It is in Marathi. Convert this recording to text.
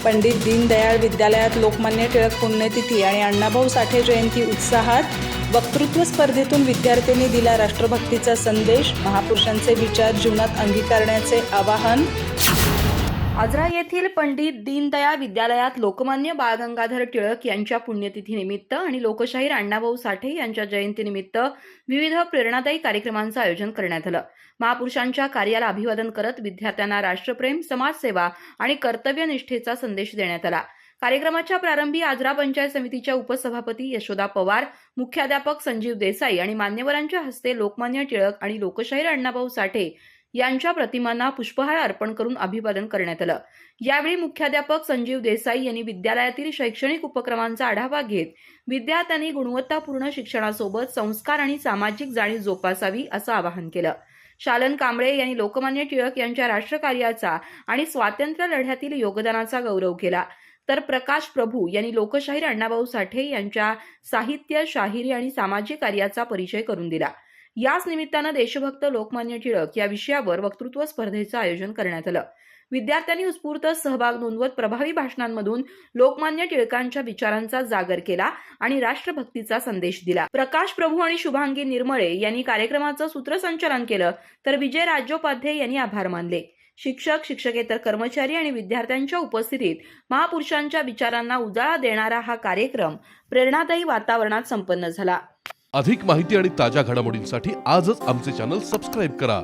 पंडित दीनदयाळ विद्यालयात लोकमान्य टिळक पुण्यतिथी आणि अण्णाभाऊ साठे जयंती उत्साहात. वक्तृत्व स्पर्धेतून विद्यार्थ्यांनी दिला राष्ट्रभक्तीचा संदेश. महापुरुषांचे विचार जीवनात अंगीकारण्याचे आवाहन. आजरा येथील पंडित दीनदयाळ विद्यालयात लोकमान्य बाळ गंगाधर टिळक यांच्या पुण्यतिथीनिमित्त आणि लोकशाहीर अण्णाभाऊ साठे यांच्या जयंतीनिमित्त विविध प्रेरणादायी कार्यक्रमांचं आयोजन करण्यात आलं. महापुरुषांच्या कार्याला अभिवादन करत विद्यार्थ्यांना राष्ट्रप्रेम, समाजसेवा आणि कर्तव्यनिष्ठेचा संदेश देण्यात आला. कार्यक्रमाच्या प्रारंभी आजरा पंचायत समितीच्या उपसभापती यशोदा पवार, मुख्याध्यापक संजीव देसाई आणि मान्यवरांच्या हस्ते लोकमान्य टिळक आणि लोकशाहीर अण्णाभाऊ साठे यांच्या प्रतिमांना पुष्पहार अर्पण करून अभिवादन करण्यात आलं. यावेळी मुख्याध्यापक संजीव देसाई यांनी विद्यालयातील शैक्षणिक उपक्रमांचा आढावा घेत विद्यार्थ्यांनी गुणवत्तापूर्ण शिक्षणासोबत संस्कार आणि सामाजिक जाणीव जोपासावी असं आवाहन केलं. शालन कांबळे यांनी लोकमान्य टिळक यांच्या राष्ट्रकार्याचा आणि स्वातंत्र्य लढ्यातील योगदानाचा गौरव केला. तर प्रकाश प्रभू यांनी लोकशाहीर अण्णाभाऊ साठे यांच्या साहित्य, शाहिरी आणि सामाजिक कार्याचा परिचय करून दिला. याच निमित्तानं देशभक्त लोकमान्य टिळक या विषयावर वक्तृत्व स्पर्धेचं आयोजन करण्यात आलं. विद्यार्थ्यांनी उत्स्फूर्त सहभाग नोंदवत प्रभावी भाषणांमधून लोकमान्य टिळकांच्या विचारांचा जागर केला आणि राष्ट्रभक्तीचा संदेश दिला. प्रकाश प्रभू आणि शुभांगी निर्मळे यांनी कार्यक्रमाचं सूत्रसंचालन केलं, तर विजय राज्योपाध्ये यांनी आभार मानले. शिक्षक, शिक्षकेतर कर्मचारी आणि विद्यार्थ्यांच्या उपस्थितीत महापुरुषांच्या विचारांना उजाळा देणारा हा कार्यक्रम प्रेरणादायी वातावरणात संपन्न झाला. अधिक माहिती आणि ताज्या घडामोडींसाठी आजच आमचे चॅनल सबस्क्राईब करा.